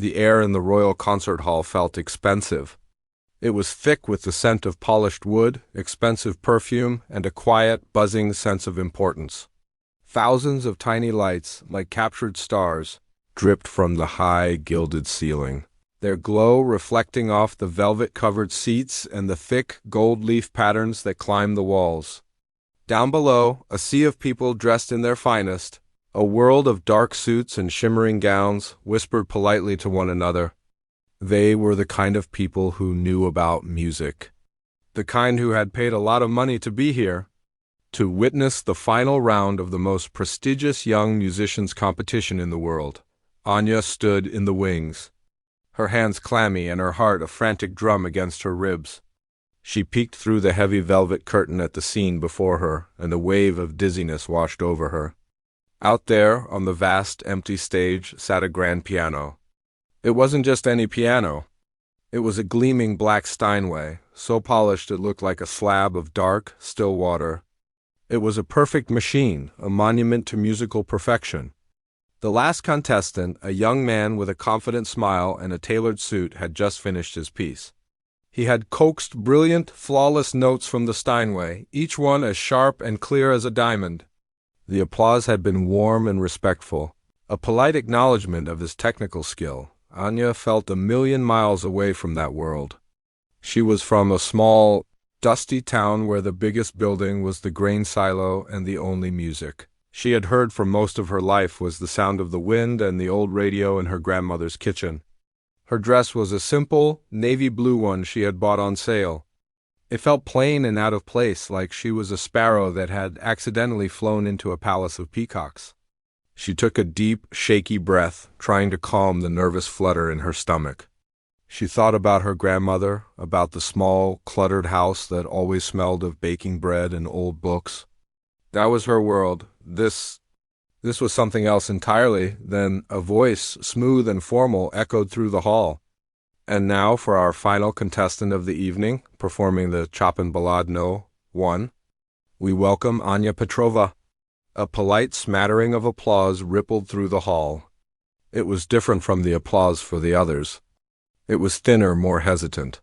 The air in the royal concert hall felt expensive. It was thick with the scent of polished wood, expensive perfume, and a quiet, buzzing sense of importance. Thousands of tiny lights, like captured stars, dripped from the high, gilded ceiling, their glow reflecting off the velvet-covered seats and the thick, gold leaf patterns that climbed the walls. Down below, a sea of people dressed in their finest, a world of dark suits and shimmering gowns, whispered politely to one another. They were the kind of people who knew about music. The kind who had paid a lot of money to be here, to witness the final round of the most prestigious young musicians' competition in the world. Anya stood in the wings, her hands clammy and her heart a frantic drum against her ribs. She peeked through the heavy velvet curtain at the scene before her, and a wave of dizziness washed over her. Out there, on the vast, empty stage, sat a grand piano. It wasn't just any piano. It was a gleaming black Steinway, so polished it looked like a slab of dark, still water. It was a perfect machine, a monument to musical perfection. The last contestant, a young man with a confident smile and a tailored suit, had just finished his piece. He had coaxed brilliant, flawless notes from the Steinway, each one as sharp and clear as a diamond. The applause had been warm and respectful, a polite acknowledgment of his technical skill. Anya felt a million miles away from that world. She was from a small, dusty town where the biggest building was the grain silo and the only music she had heard for most of her life was the sound of the wind and the old radio in her grandmother's kitchen. Her dress was a simple, navy blue one she had bought on sale. It felt plain and out of place, like she was a sparrow that had accidentally flown into a palace of peacocks. She took a deep, shaky breath, trying to calm the nervous flutter in her stomach. She thought about her grandmother, about the small, cluttered house that always smelled of baking bread and old books. That was her world. This was something else entirely. Then a voice, smooth and formal, echoed through the hall. And now for our final contestant of the evening, performing the Chopin Ballade No. 1, we welcome Anya Petrova. A polite smattering of applause rippled through the hall. It was different from the applause for the others. It was thinner, more hesitant.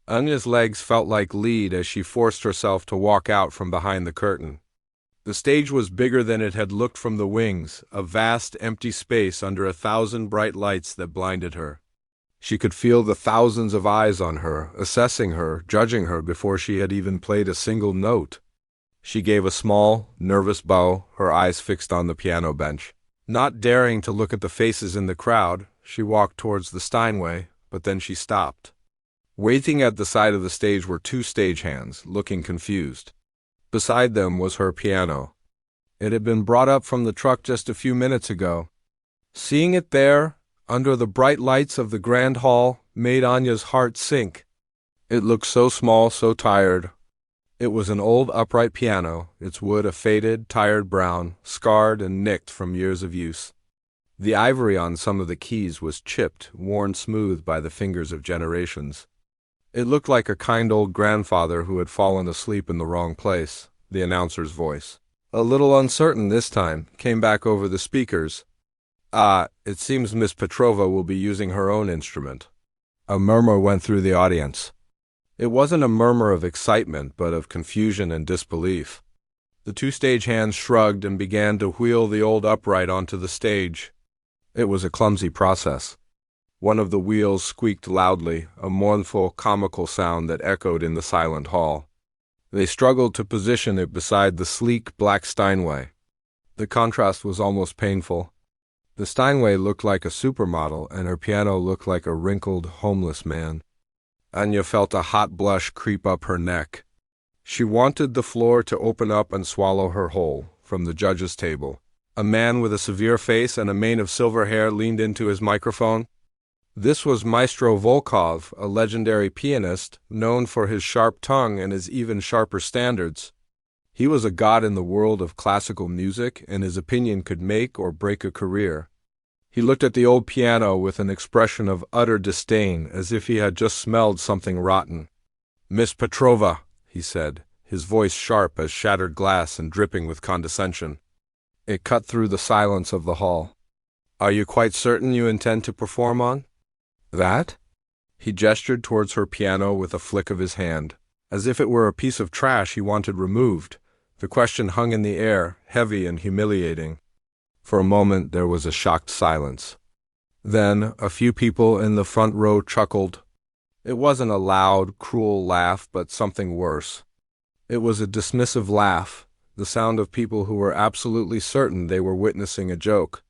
Anya's legs felt like lead as she forced herself to walk out from behind the curtain. The stage was bigger than it had looked from the wings, a vast, empty space under 1,000 bright lights that blinded her. She could feel the thousands of eyes on her, assessing her, judging her before she had even played a single note. She gave a small, nervous bow, her eyes fixed on the piano bench. Not daring to look at the faces in the crowd, she walked towards the Steinway, but then she stopped. Waiting at the side of the stage were 2 stagehands, looking confused. Beside them was her piano. It had been brought up from the truck just a few minutes ago. Seeing it there, under the bright lights of the grand hall, made Anya's heart sink. It looked so small, so tired. It was an old upright piano, its wood a faded, tired brown, scarred and nicked from years of use. The ivory on some of the keys was chipped, worn smooth by the fingers of generations. It looked like a kind old grandfather who had fallen asleep in the wrong place. The announcer's voice, a little uncertain this time, came back over the speakers. It seems Miss Petrova will be using her own instrument. A murmur went through the audience. It wasn't a murmur of excitement, but of confusion and disbelief. The 2 stagehands shrugged and began to wheel the old upright onto the stage. It was a clumsy process. One of the wheels squeaked loudly, a mournful, comical sound that echoed in the silent hall. They struggled to position it beside the sleek black Steinway. The contrast was almost painful. The Steinway looked like a supermodel, and her piano looked like a wrinkled, homeless man. Anya felt a hot blush creep up her neck. She wanted the floor to open up and swallow her whole. From the judges' table, a man with a severe face and a mane of silver hair leaned into his microphone. This was Maestro Volkov, a legendary pianist, known for his sharp tongue and his even sharper standards. He was a god in the world of classical music, and his opinion could make or break a career. He looked at the old piano with an expression of utter disdain, as if he had just smelled something rotten. "Miss Petrova," he said, his voice sharp as shattered glass and dripping with condescension. It cut through the silence of the hall. "Are you quite certain you intend to perform on?" That? He gestured towards her piano with a flick of his hand, as if it were a piece of trash he wanted removed. The question hung in the air, heavy and humiliating. For a moment there was a shocked silence. Then a few people in the front row chuckled. It wasn't a loud, cruel laugh, but something worse. It was a dismissive laugh, the sound of people who were absolutely certain they were witnessing a joke.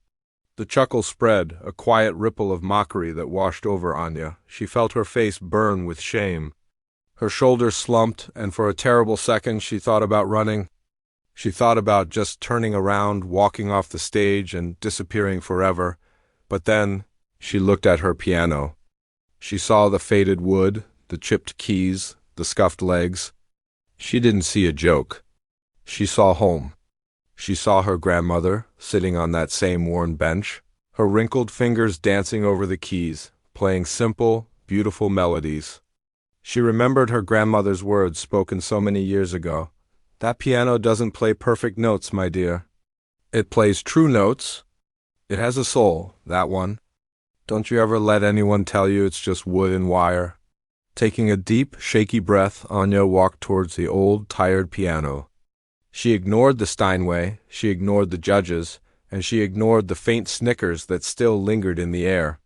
The chuckle spread, a quiet ripple of mockery that washed over Anya. She felt her face burn with shame. Her shoulders slumped, and for a terrible second she thought about running. She thought about just turning around, walking off the stage, and disappearing forever. But then she looked at her piano. She saw the faded wood, the chipped keys, the scuffed legs. She didn't see a joke. She saw home. She saw her grandmother, sitting on that same worn bench, her wrinkled fingers dancing over the keys, playing simple, beautiful melodies. She remembered her grandmother's words spoken so many years ago. "That piano doesn't play perfect notes, my dear. It plays true notes. It has a soul, that one. Don't you ever let anyone tell you it's just wood and wire." Taking a deep, shaky breath, Anya walked towards the old, tired piano. She ignored the Steinway, she ignored the judges, and she ignored the faint snickers that still lingered in the air.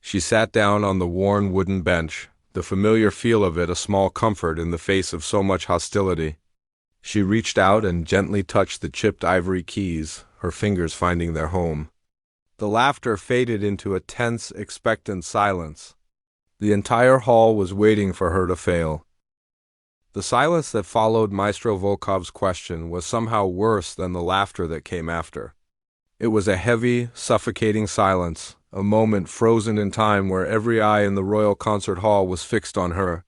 She sat down on the worn wooden bench, the familiar feel of it a small comfort in the face of so much hostility. She reached out and gently touched the chipped ivory keys, her fingers finding their home. The laughter faded into a tense, expectant silence. The entire hall was waiting for her to fail. The silence that followed Maestro Volkov's question was somehow worse than the laughter that came after. It was a heavy, suffocating silence, a moment frozen in time where every eye in the Royal Concert Hall was fixed on her.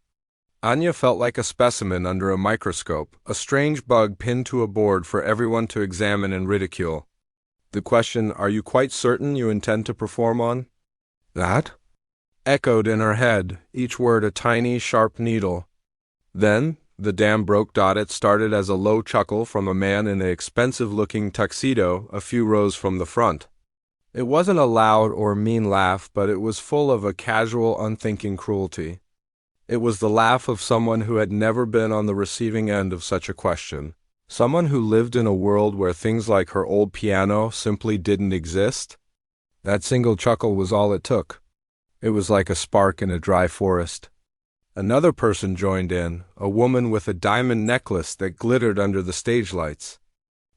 Anya felt like a specimen under a microscope, a strange bug pinned to a board for everyone to examine and ridicule. The question, "Are you quite certain you intend to perform on?" "That?" echoed in her head, each word a tiny, sharp needle. Then the dam broke. It started as a low chuckle from a man in an expensive-looking tuxedo a few rows from the front. It wasn't a loud or mean laugh, but it was full of a casual, unthinking cruelty. It was the laugh of someone who had never been on the receiving end of such a question. Someone who lived in a world where things like her old piano simply didn't exist. That single chuckle was all it took. It was like a spark in a dry forest. Another person joined in, a woman with a diamond necklace that glittered under the stage lights.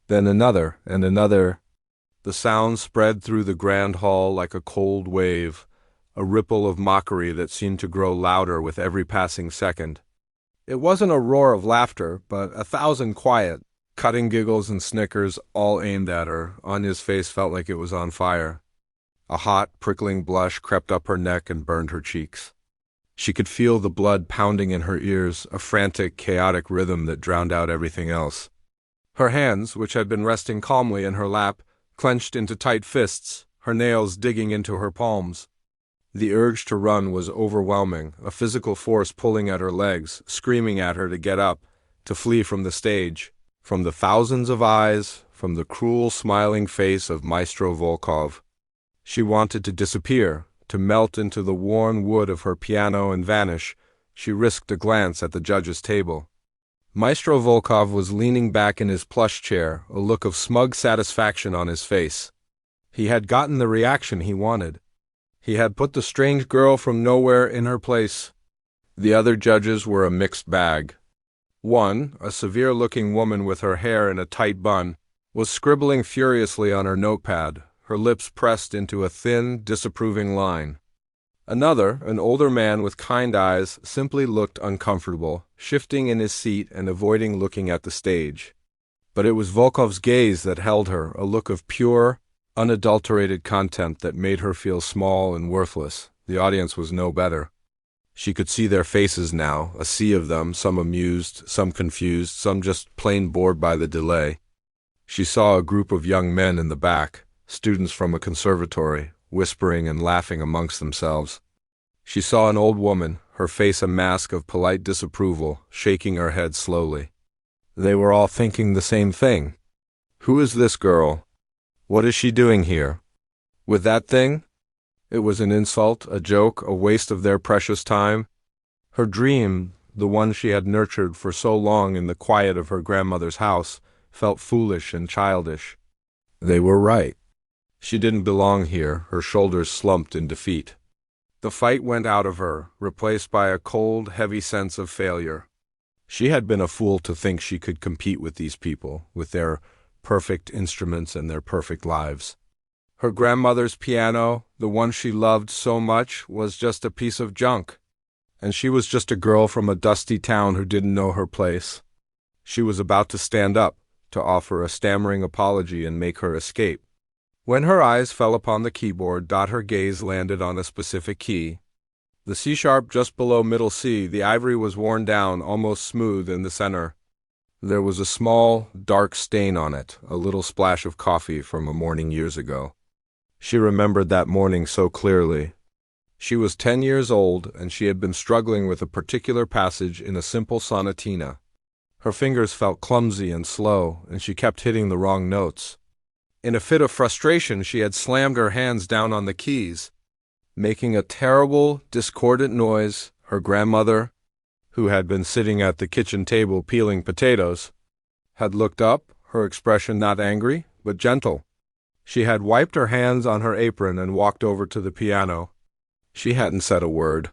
Then another, and another. The sound spread through the grand hall like a cold wave, a ripple of mockery that seemed to grow louder with every passing second. It wasn't a roar of laughter, but 1,000 quiet, cutting giggles and snickers, all aimed at her. Anya's face felt like it was on fire. A hot, prickling blush crept up her neck and burned her cheeks. She could feel the blood pounding in her ears, a frantic, chaotic rhythm that drowned out everything else. Her hands, which had been resting calmly in her lap, clenched into tight fists, her nails digging into her palms. The urge to run was overwhelming, a physical force pulling at her legs, screaming at her to get up, to flee from the stage, from the thousands of eyes, from the cruel, smiling face of Maestro Volkov. She wanted to disappear, to melt into the worn wood of her piano and vanish. She risked a glance at the judge's table. Maestro Volkov was leaning back in his plush chair, a look of smug satisfaction on his face. He had gotten the reaction he wanted. He had put the strange girl from nowhere in her place. The other judges were a mixed bag. One, a severe-looking woman with her hair in a tight bun, was scribbling furiously on her notepad, her lips pressed into a thin, disapproving line. Another, an older man with kind eyes, simply looked uncomfortable, shifting in his seat and avoiding looking at the stage. But it was Volkov's gaze that held her, a look of pure, unadulterated contempt that made her feel small and worthless. The audience was no better. She could see their faces now, a sea of them, some amused, some confused, some just plain bored by the delay. She saw a group of young men in the back, students from a conservatory, whispering and laughing amongst themselves. She saw an old woman, her face a mask of polite disapproval, shaking her head slowly. They were all thinking the same thing. Who is this girl? What is she doing here? With that thing? It was an insult, a joke, a waste of their precious time. Her dream, the one she had nurtured for so long in the quiet of her grandmother's house, felt foolish and childish. They were right. She didn't belong here, her shoulders slumped in defeat. The fight went out of her, replaced by a cold, heavy sense of failure. She had been a fool to think she could compete with these people, with their perfect instruments and their perfect lives. Her grandmother's piano, the one she loved so much, was just a piece of junk. And she was just a girl from a dusty town who didn't know her place. She was about to stand up, to offer a stammering apology and make her escape. When her eyes fell upon the keyboard, her gaze landed on a specific key. The C-sharp just below middle C, the ivory was worn down, almost smooth in the center. There was a small, dark stain on it, a little splash of coffee from a morning years ago. She remembered that morning so clearly. She was 10 years old, and she had been struggling with a particular passage in a simple sonatina. Her fingers felt clumsy and slow, and she kept hitting the wrong notes. In a fit of frustration, she had slammed her hands down on the keys, making a terrible, discordant noise. Her grandmother, who had been sitting at the kitchen table peeling potatoes, had looked up, her expression not angry, but gentle. She had wiped her hands on her apron and walked over to the piano. She hadn't said a word.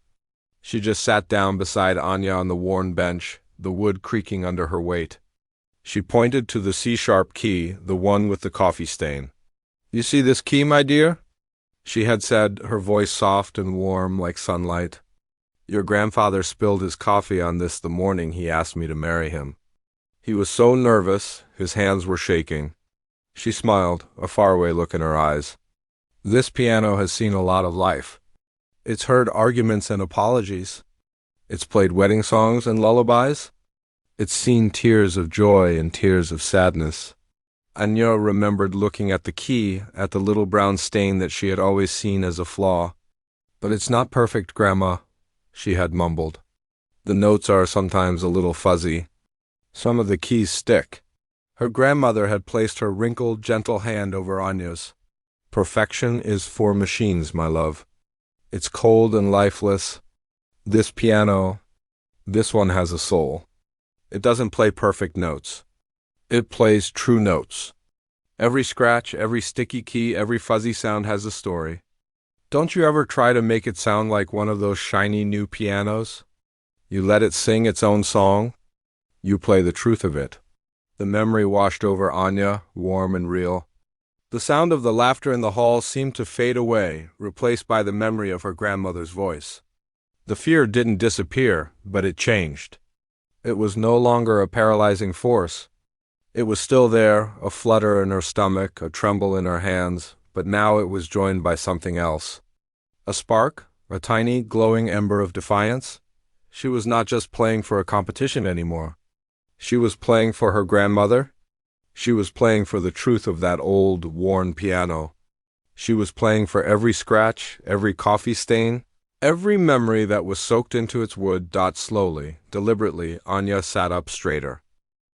She just sat down beside Anya on the worn bench, the wood creaking under her weight. She pointed to the C-sharp key, the one with the coffee stain. "You see this key, my dear?" she had said, her voice soft and warm like sunlight. "Your grandfather spilled his coffee on this the morning he asked me to marry him. He was so nervous, his hands were shaking." She smiled, a faraway look in her eyes. "This piano has seen a lot of life. It's heard arguments and apologies. It's played wedding songs and lullabies. It's seen tears of joy and tears of sadness." Anya remembered looking at the key, at the little brown stain that she had always seen as a flaw. "But it's not perfect, Grandma," she had mumbled. "The notes are sometimes a little fuzzy. Some of the keys stick." Her grandmother had placed her wrinkled, gentle hand over Anya's. "Perfection is for machines, my love. It's cold and lifeless. This piano, this one has a soul. It doesn't play perfect notes. It plays true notes. Every scratch, every sticky key, every fuzzy sound has a story. Don't you ever try to make it sound like one of those shiny new pianos? You let it sing its own song. You play the truth of it." The memory washed over Anya, warm and real. The sound of the laughter in the hall seemed to fade away, replaced by the memory of her grandmother's voice. The fear didn't disappear, but it changed. It was no longer a paralyzing force. It was still there, a flutter in her stomach, a tremble in her hands, but now it was joined by something else. A spark, a tiny, glowing ember of defiance. She was not just playing for a competition anymore. She was playing for her grandmother. She was playing for the truth of that old, worn piano. She was playing for every scratch, every coffee stain, every memory that was soaked into its wood. Slowly, deliberately, Anya sat up straighter.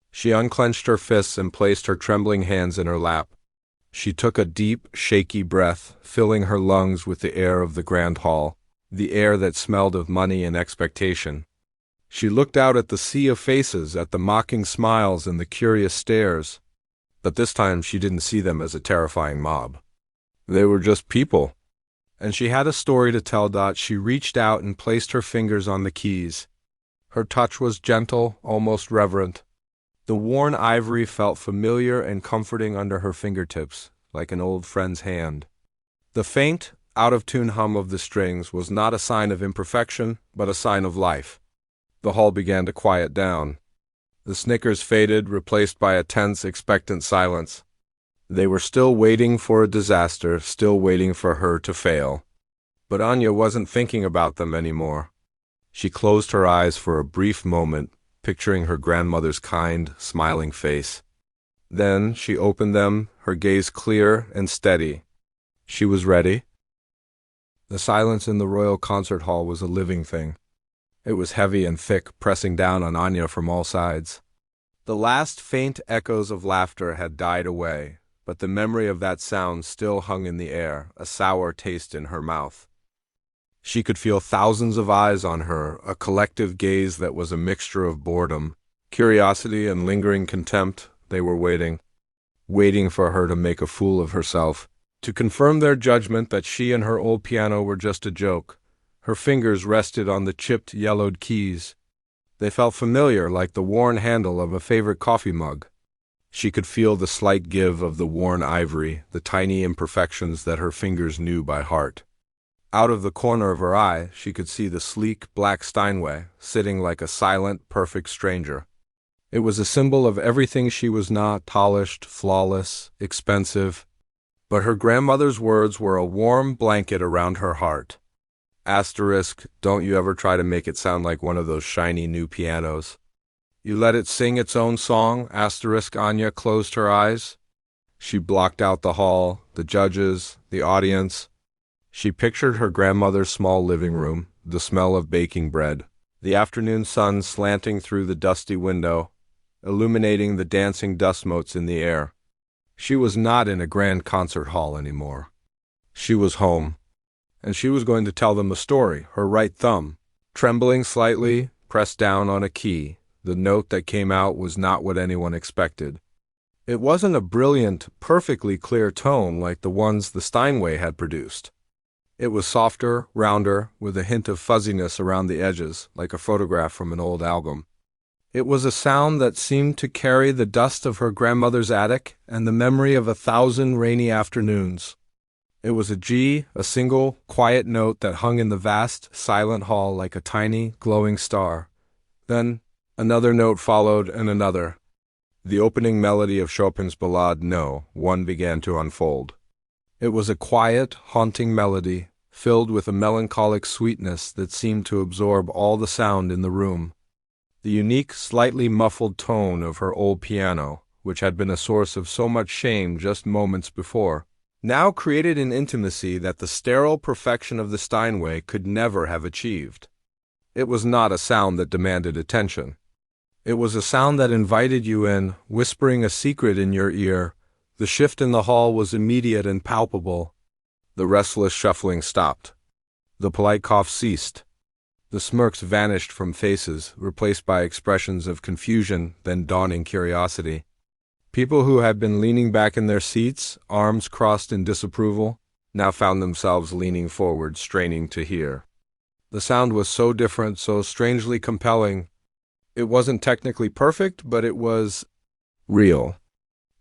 She unclenched her fists and placed her trembling hands in her lap. She took a deep, shaky breath, filling her lungs with the air of the grand hall, the air that smelled of money and expectation. She looked out at the sea of faces, at the mocking smiles and the curious stares. But this time she didn't see them as a terrifying mob. They were just people. And she had a story to tell. She reached out and placed her fingers on the keys. Her touch was gentle, almost reverent. The worn ivory felt familiar and comforting under her fingertips, like an old friend's hand. The faint, out-of-tune hum of the strings was not a sign of imperfection, but a sign of life. The hall began to quiet down. The snickers faded, replaced by a tense, expectant silence. They were still waiting for a disaster, still waiting for her to fail. But Anya wasn't thinking about them anymore. She closed her eyes for a brief moment, picturing her grandmother's kind, smiling face. Then she opened them, her gaze clear and steady. She was ready. The silence in the royal concert hall was a living thing. It was heavy and thick, pressing down on Anya from all sides. The last faint echoes of laughter had died away, but the memory of that sound still hung in the air, a sour taste in her mouth. She could feel thousands of eyes on her, a collective gaze that was a mixture of boredom, curiosity, and lingering contempt. They were waiting for her to make a fool of herself, to confirm their judgment that she and her old piano were just a joke. Her fingers rested on the chipped, yellowed keys. They felt familiar, like the worn handle of a favorite coffee mug. She could feel the slight give of the worn ivory, the tiny imperfections that her fingers knew by heart. Out of the corner of her eye, she could see the sleek, black Steinway, sitting like a silent, perfect stranger. It was a symbol of everything she was not: polished, flawless, expensive. But her grandmother's words were a warm blanket around her heart. Asterisk, don't you ever try to make it sound like one of those shiny new pianos. You let it sing its own song, asterisk. Anya closed her eyes. She blocked out the hall, the judges, the audience. She pictured her grandmother's small living room, the smell of baking bread, the afternoon sun slanting through the dusty window, illuminating the dancing dust motes in the air. She was not in a grand concert hall anymore. She was home, and she was going to tell them a story. Her right thumb, trembling slightly, pressed down on a key. The note that came out was not what anyone expected. It wasn't a brilliant, perfectly clear tone like the ones the Steinway had produced. It was softer, rounder, with a hint of fuzziness around the edges, like a photograph from an old album. It was a sound that seemed to carry the dust of her grandmother's attic and the memory of 1,000 rainy afternoons. It was a G, a single, quiet note that hung in the vast, silent hall like a tiny, glowing star. Then another note followed, and another. The opening melody of Chopin's Ballade No. 1 began to unfold. It was a quiet, haunting melody, filled with a melancholic sweetness that seemed to absorb all the sound in the room. The unique, slightly muffled tone of her old piano, which had been a source of so much shame just moments before, now created an intimacy that the sterile perfection of the Steinway could never have achieved. It was not a sound that demanded attention. It was a sound that invited you in, whispering a secret in your ear. The shift in the hall was immediate and palpable. The restless shuffling stopped. The polite cough ceased. The smirks vanished from faces, replaced by expressions of confusion, then dawning curiosity. People who had been leaning back in their seats, arms crossed in disapproval, now found themselves leaning forward, straining to hear. The sound was so different, so strangely compelling. It wasn't technically perfect, but it was real.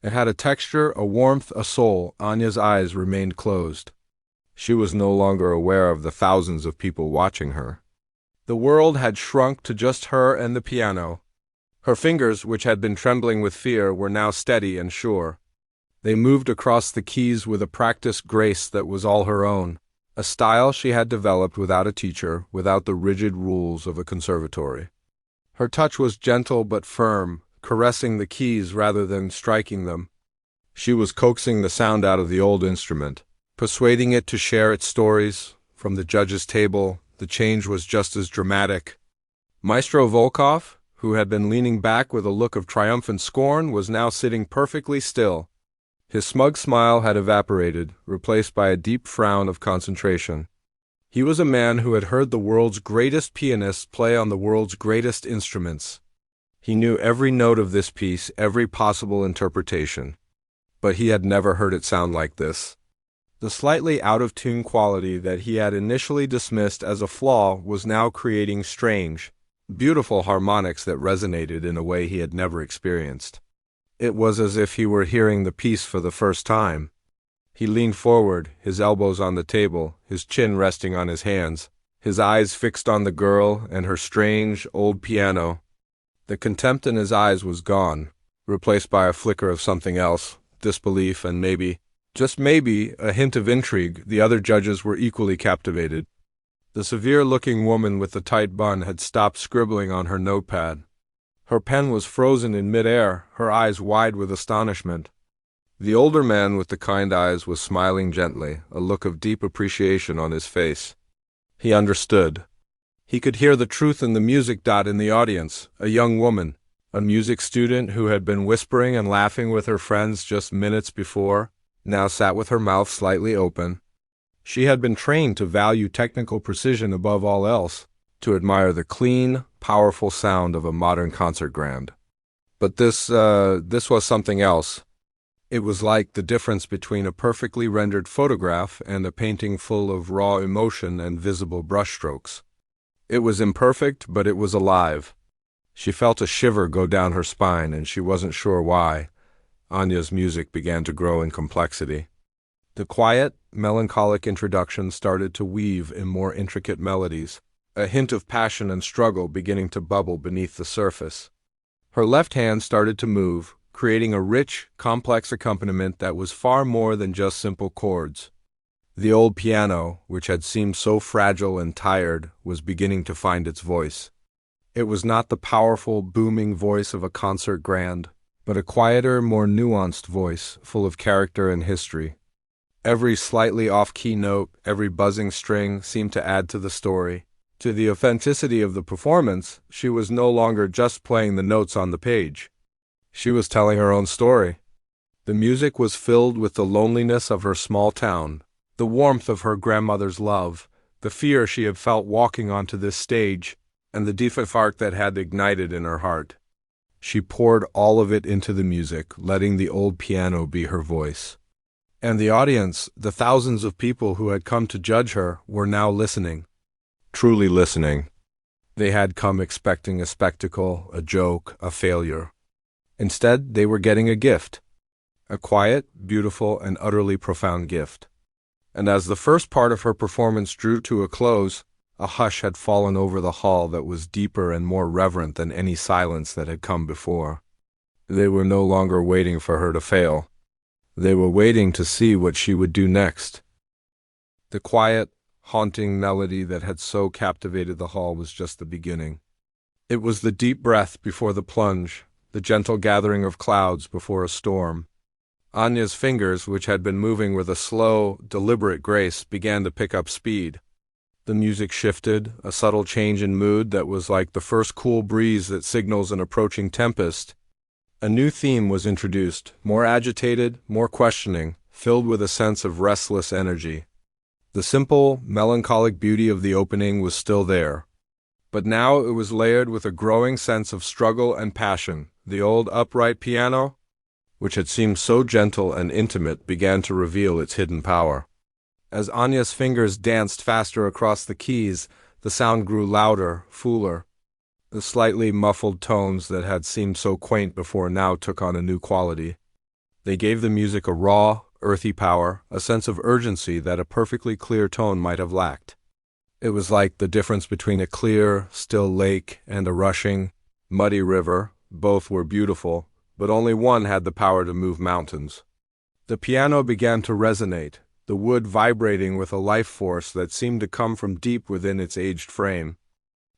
It had a texture, a warmth, a soul. Anya's eyes remained closed. She was no longer aware of the thousands of people watching her. The world had shrunk to just her and the piano. Her fingers, which had been trembling with fear, were now steady and sure. They moved across the keys with a practiced grace that was all her own, a style she had developed without a teacher, without the rigid rules of a conservatory. Her touch was gentle but firm, caressing the keys rather than striking them. She was coaxing the sound out of the old instrument, persuading it to share its stories. From the judge's table, the change was just as dramatic. Maestro Volkov, who had been leaning back with a look of triumphant scorn, was now sitting perfectly still. His smug smile had evaporated, replaced by a deep frown of concentration. He was a man who had heard the world's greatest pianists play on the world's greatest instruments. He knew every note of this piece, every possible interpretation. But he had never heard it sound like this. The slightly out-of-tune quality that he had initially dismissed as a flaw was now creating strange, beautiful harmonics that resonated in a way he had never experienced. It was as if he were hearing the piece for the first time. He leaned forward, his elbows on the table, his chin resting on his hands, his eyes fixed on the girl and her strange, old piano. The contempt in his eyes was gone, replaced by a flicker of something else, disbelief and maybe, just maybe, a hint of intrigue. The other judges were equally captivated. The severe-looking woman with the tight bun had stopped scribbling on her notepad. Her pen was frozen in mid-air, her eyes wide with astonishment. The older man with the kind eyes was smiling gently, a look of deep appreciation on his face. He understood. He could hear the truth in the music. In the audience, a young woman, A music student who had been whispering and laughing with her friends just minutes before now sat with her mouth slightly open. She had been trained to value technical precision above all else, to admire the clean, powerful sound of a modern concert grand. But this was something else. It was like the difference between a perfectly rendered photograph and a painting full of raw emotion and visible brushstrokes. It was imperfect, but it was alive. She felt a shiver go down her spine, and she wasn't sure why. Anya's music began to grow in complexity. The quiet, melancholic introduction started to weave in more intricate melodies, a hint of passion and struggle beginning to bubble beneath the surface. Her left hand started to move, creating a rich, complex accompaniment that was far more than just simple chords. The old piano, which had seemed so fragile and tired, was beginning to find its voice. It was not the powerful, booming voice of a concert grand, but a quieter, more nuanced voice, full of character and history. Every slightly off-key note, every buzzing string seemed to add to the story. To the authenticity of the performance, she was no longer just playing the notes on the page. She was telling her own story. The music was filled with the loneliness of her small town, the warmth of her grandmother's love, the fear she had felt walking onto this stage, and the deep spark that had ignited in her heart. She poured all of it into the music, letting the old piano be her voice. And the audience, the thousands of people who had come to judge her, were now listening. Truly listening. They had come expecting a spectacle, a joke, a failure. Instead, they were getting a gift. A quiet, beautiful, and utterly profound gift. And as the first part of her performance drew to a close, a hush had fallen over the hall that was deeper and more reverent than any silence that had come before. They were no longer waiting for her to fail. They were waiting to see what she would do next. The quiet, haunting melody that had so captivated the hall was just the beginning. It was the deep breath before the plunge, the gentle gathering of clouds before a storm. Anya's fingers, which had been moving with a slow, deliberate grace, began to pick up speed. The music shifted, a subtle change in mood that was like the first cool breeze that signals an approaching tempest. A new theme was introduced, more agitated, more questioning, filled with a sense of restless energy. The simple, melancholic beauty of the opening was still there. But now it was layered with a growing sense of struggle and passion. The old upright piano, which had seemed so gentle and intimate, began to reveal its hidden power. As Anya's fingers danced faster across the keys, the sound grew louder, fuller. The slightly muffled tones that had seemed so quaint before now took on a new quality. They gave the music a raw, earthy power, a sense of urgency that a perfectly clear tone might have lacked. It was like the difference between a clear, still lake and a rushing, muddy river. Both were beautiful, but only one had the power to move mountains. The piano began to resonate, the wood vibrating with a life force that seemed to come from deep within its aged frame.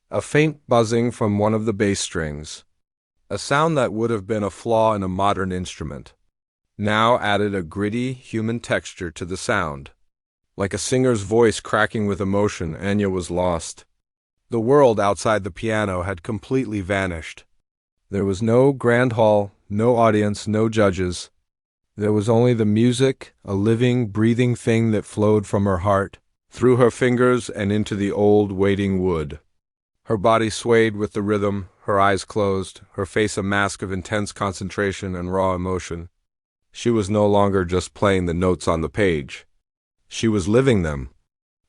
A faint buzzing from one of the bass strings, a sound that would have been a flaw in a modern instrument, now added a gritty, human texture to the sound. Like a singer's voice cracking with emotion, Anya was lost. The world outside the piano had completely vanished. There was no grand hall, no audience, no judges. There was only the music, a living, breathing thing that flowed from her heart, through her fingers and into the old, waiting wood. Her body swayed with the rhythm, her eyes closed, her face a mask of intense concentration and raw emotion. She was no longer just playing the notes on the page. She was living them.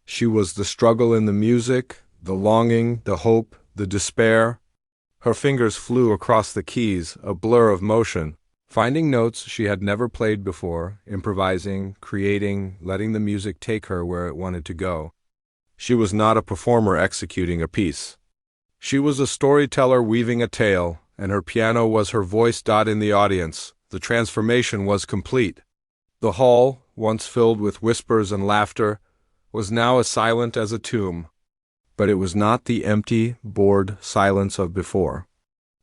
She was the struggle in the music, the longing, the hope, the despair. Her fingers flew across the keys, a blur of motion, finding notes she had never played before, improvising, creating, letting the music take her where it wanted to go. She was not a performer executing a piece. She was a storyteller weaving a tale, and her piano was her voice in the audience. The transformation was complete. The hall, once filled with whispers and laughter, was now as silent as a tomb. But it was not the empty, bored silence of before.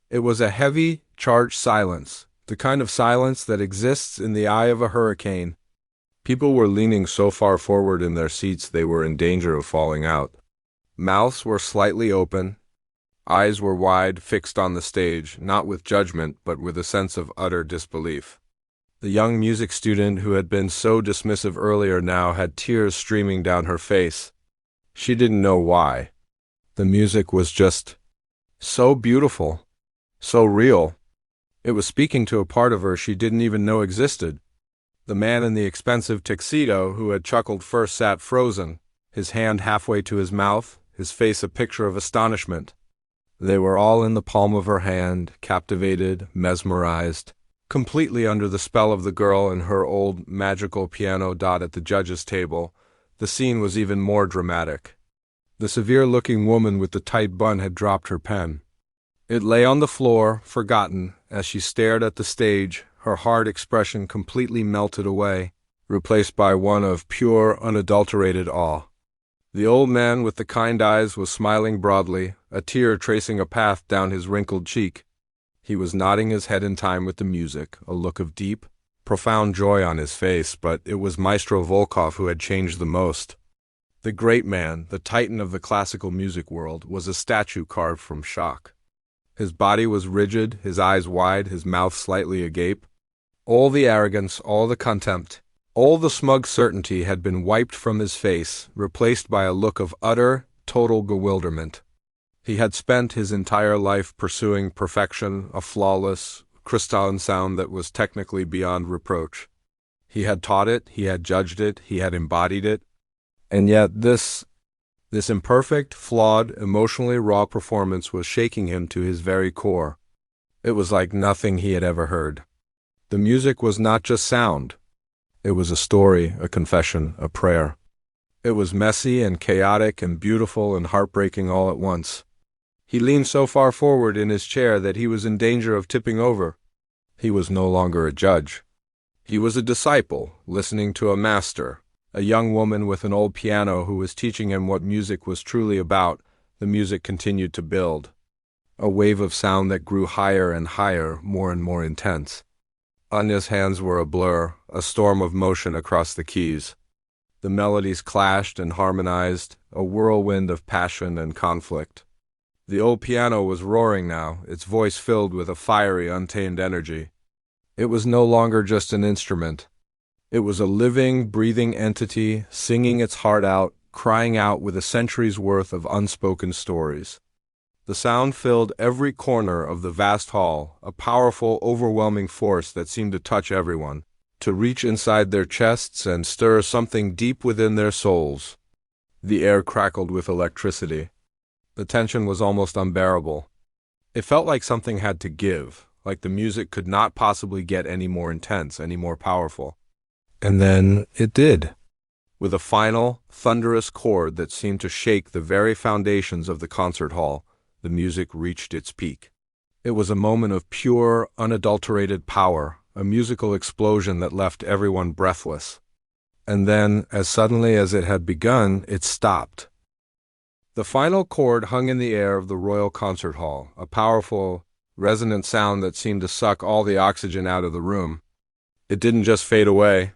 It was a heavy, charged silence, the kind of silence that exists in the eye of a hurricane. People were leaning so far forward in their seats they were in danger of falling out. Mouths were slightly open. Eyes were wide, fixed on the stage, not with judgment, but with a sense of utter disbelief. The young music student who had been so dismissive earlier now had tears streaming down her face. She didn't know why. The music was just so beautiful, so real. It was speaking to a part of her she didn't even know existed. The man in the expensive tuxedo who had chuckled first sat frozen, his hand halfway to his mouth, his face a picture of astonishment. They were all in the palm of her hand, captivated, mesmerized, completely under the spell of the girl and her old magical piano at the judges' table. The scene was even more dramatic. The severe-looking woman with the tight bun had dropped her pen. It lay on the floor, forgotten, as she stared at the stage, her hard expression completely melted away, replaced by one of pure, unadulterated awe. The old man with the kind eyes was smiling broadly, a tear tracing a path down his wrinkled cheek. He was nodding his head in time with the music, a look of deep, profound joy on his face, but it was Maestro Volkov who had changed the most. The great man, the titan of the classical music world, was a statue carved from chalk. His body was rigid, his eyes wide, his mouth slightly agape. All the arrogance, all the contempt, all the smug certainty had been wiped from his face, replaced by a look of utter, total bewilderment. He had spent his entire life pursuing perfection, a flawless, crystalline sound that was technically beyond reproach. He had taught it, he had judged it, he had embodied it. And yet this imperfect, flawed, emotionally raw performance was shaking him to his very core. It was like nothing he had ever heard. The music was not just sound. It was a story, a confession, a prayer. It was messy and chaotic and beautiful and heartbreaking all at once. He leaned so far forward in his chair that he was in danger of tipping over. He was no longer a judge. He was a disciple, listening to a master, a young woman with an old piano who was teaching him what music was truly about. The music continued to build. A wave of sound that grew higher and higher, more and more intense. Anya's hands were a blur, a storm of motion across the keys. The melodies clashed and harmonized, a whirlwind of passion and conflict. The old piano was roaring now, its voice filled with a fiery, untamed energy. It was no longer just an instrument. It was a living, breathing entity, singing its heart out, crying out with a century's worth of unspoken stories. The sound filled every corner of the vast hall, a powerful, overwhelming force that seemed to touch everyone, to reach inside their chests and stir something deep within their souls. The air crackled with electricity. The tension was almost unbearable. It felt like something had to give, like the music could not possibly get any more intense, any more powerful. And then it did. With a final, thunderous chord that seemed to shake the very foundations of the concert hall, the music reached its peak. It was a moment of pure, unadulterated power, a musical explosion that left everyone breathless. And then, as suddenly as it had begun, it stopped. The final chord hung in the air of the Royal Concert Hall, a powerful, resonant sound that seemed to suck all the oxygen out of the room. It didn't just fade away.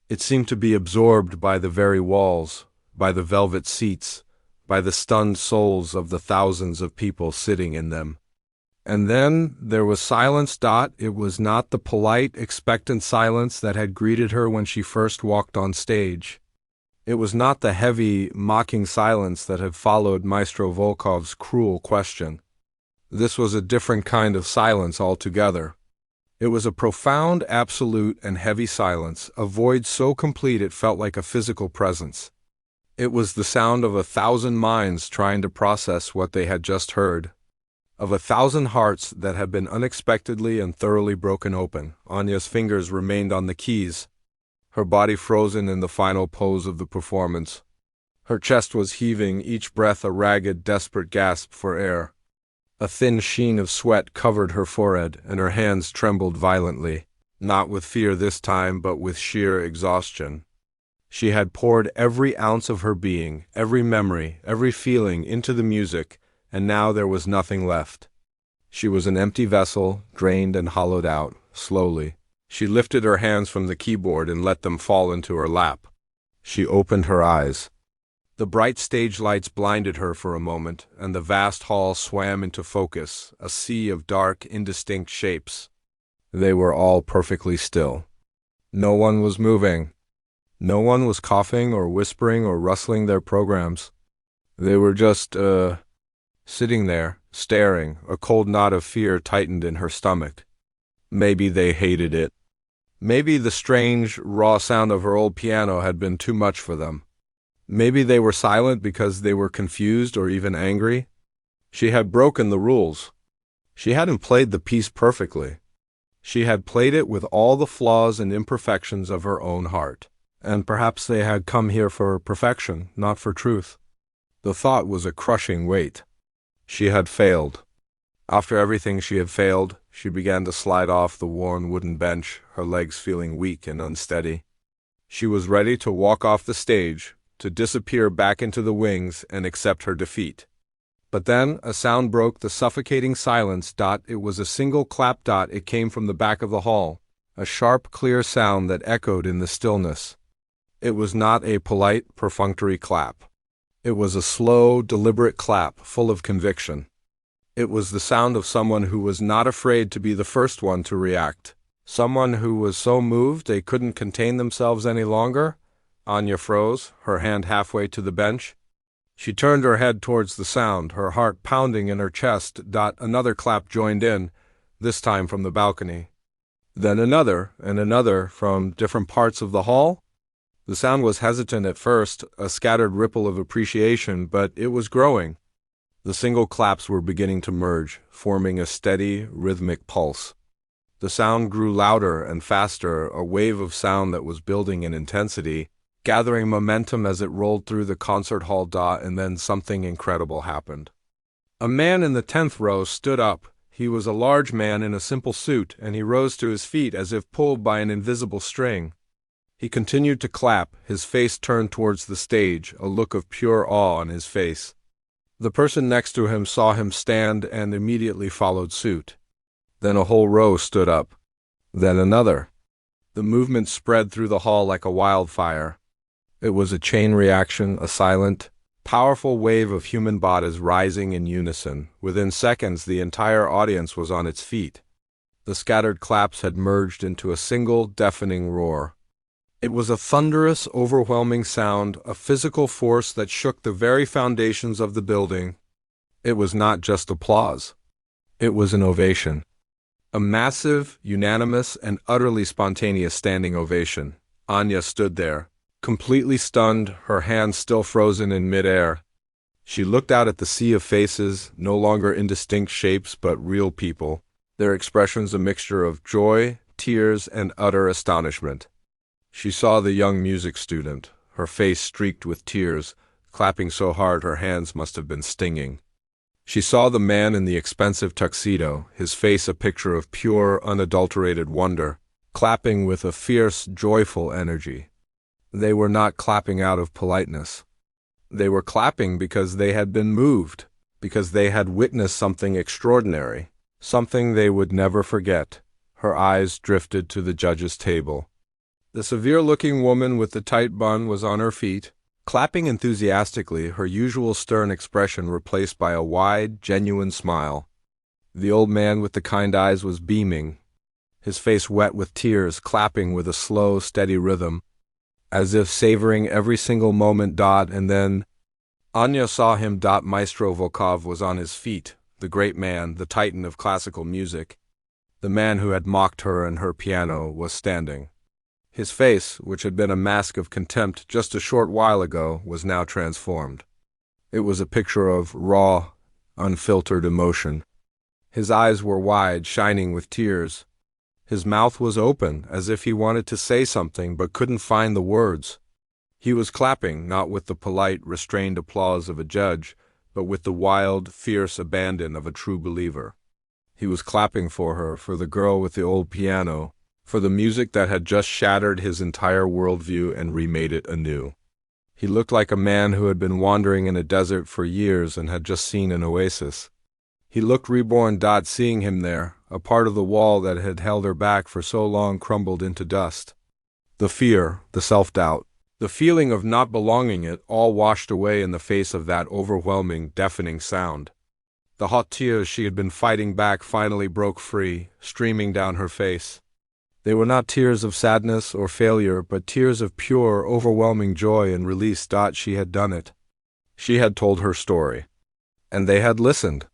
It seemed to be absorbed by the very walls, by the velvet seats, by the stunned souls of the thousands of people sitting in them. And then there was silence. It was not the polite, expectant silence that had greeted her when she first walked on stage. It was not the heavy, mocking silence that had followed Maestro Volkov's cruel question. This was a different kind of silence altogether. It was a profound, absolute, and heavy silence, a void so complete it felt like a physical presence. It was the sound of 1,000 minds trying to process what they had just heard, of 1,000 hearts that had been unexpectedly and thoroughly broken open. Anya's fingers remained on the keys, her body frozen in the final pose of the performance. Her chest was heaving, each breath a ragged, desperate gasp for air. A thin sheen of sweat covered her forehead, and her hands trembled violently, not with fear this time, but with sheer exhaustion. She had poured every ounce of her being, every memory, every feeling into the music, and now there was nothing left. She was an empty vessel, drained and hollowed out. Slowly, she lifted her hands from the keyboard and let them fall into her lap. She opened her eyes. The bright stage lights blinded her for a moment, and the vast hall swam into focus, a sea of dark, indistinct shapes. They were all perfectly still. No one was moving. No one was coughing or whispering or rustling their programs. They were just, sitting there, staring. A cold knot of fear tightened in her stomach. Maybe they hated it. Maybe the strange, raw sound of her old piano had been too much for them. Maybe they were silent because they were confused or even angry. She had broken the rules. She hadn't played the piece perfectly. She had played it with all the flaws and imperfections of her own heart. And perhaps they had come here for perfection, not for truth. The thought was a crushing weight. She had failed. After everything she had failed, she began to slide off the worn wooden bench, her legs feeling weak and unsteady. She was ready to walk off the stage, to disappear back into the wings and accept her defeat. But then a sound broke the suffocating silence. It was a single clap. It came from the back of the hall, a sharp, clear sound that echoed in the stillness. It was not a polite, perfunctory clap. It was a slow, deliberate clap, full of conviction. It was the sound of someone who was not afraid to be the first one to react. Someone who was so moved they couldn't contain themselves any longer. Anya froze, her hand halfway to the bench. She turned her head towards the sound, her heart pounding in her chest. Another clap joined in, this time from the balcony. Then another, and another from different parts of the hall. The sound was hesitant at first, a scattered ripple of appreciation, but it was growing. The single claps were beginning to merge, forming a steady, rhythmic pulse. The sound grew louder and faster, a wave of sound that was building in intensity, gathering momentum as it rolled through the concert hall. And then something incredible happened. A man in the 10th row stood up. He was a large man in a simple suit, and he rose to his feet as if pulled by an invisible string. He continued to clap, his face turned towards the stage, a look of pure awe on his face. The person next to him saw him stand and immediately followed suit. Then a whole row stood up. Then another. The movement spread through the hall like a wildfire. It was a chain reaction, a silent, powerful wave of human bodies rising in unison. Within seconds, the entire audience was on its feet. The scattered claps had merged into a single, deafening roar. It was a thunderous, overwhelming sound, a physical force that shook the very foundations of the building. It was not just applause. It was an ovation. A massive, unanimous, and utterly spontaneous standing ovation. Anya stood there, completely stunned, her hands still frozen in midair. She looked out at the sea of faces, no longer indistinct shapes but real people, their expressions a mixture of joy, tears, and utter astonishment. She saw the young music student, her face streaked with tears, clapping so hard her hands must have been stinging. She saw the man in the expensive tuxedo, his face a picture of pure, unadulterated wonder, clapping with a fierce, joyful energy. They were not clapping out of politeness. They were clapping because they had been moved, because they had witnessed something extraordinary, something they would never forget. Her eyes drifted to the judge's table. The severe-looking woman with the tight bun was on her feet, clapping enthusiastically, her usual stern expression replaced by a wide, genuine smile. The old man with the kind eyes was beaming, his face wet with tears, clapping with a slow, steady rhythm, as if savoring every single moment. And then Anya saw him. Maestro Volkov was on his feet, the great man, the titan of classical music. The man who had mocked her and her piano was standing. His face, which had been a mask of contempt just a short while ago, was now transformed. It was a picture of raw, unfiltered emotion. His eyes were wide, shining with tears. His mouth was open, as if he wanted to say something but couldn't find the words. He was clapping, not with the polite, restrained applause of a judge, but with the wild, fierce abandon of a true believer. He was clapping for her, for the girl with the old piano, for the music that had just shattered his entire worldview and remade it anew. He looked like a man who had been wandering in a desert for years and had just seen an oasis. He looked reborn. Seeing him there, a part of the wall that had held her back for so long crumbled into dust. The fear, the self-doubt, The feeling of not belonging it all washed away in the face of that overwhelming, deafening sound. The hot tears she had been fighting back finally broke free, streaming down her face. They were not tears of sadness or failure, but tears of pure, overwhelming joy and release. She had done it. She had told her story. And they had listened.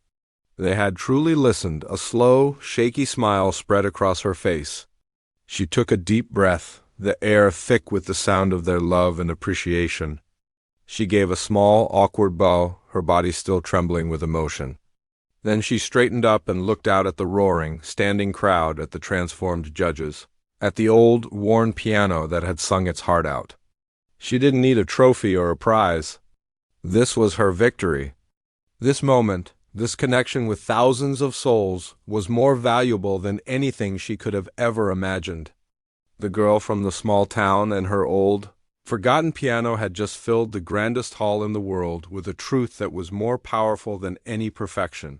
They had truly listened. A slow, shaky smile spread across her face. She took a deep breath, the air thick with the sound of their love and appreciation. She gave a small, awkward bow, her body still trembling with emotion. Then she straightened up and looked out at the roaring, standing crowd, at the transformed judges, at the old, worn piano that had sung its heart out. She didn't need a trophy or a prize. This was her victory. This moment, this connection with thousands of souls, was more valuable than anything she could have ever imagined. The girl from the small town and her old, forgotten piano had just filled the grandest hall in the world with a truth that was more powerful than any perfection.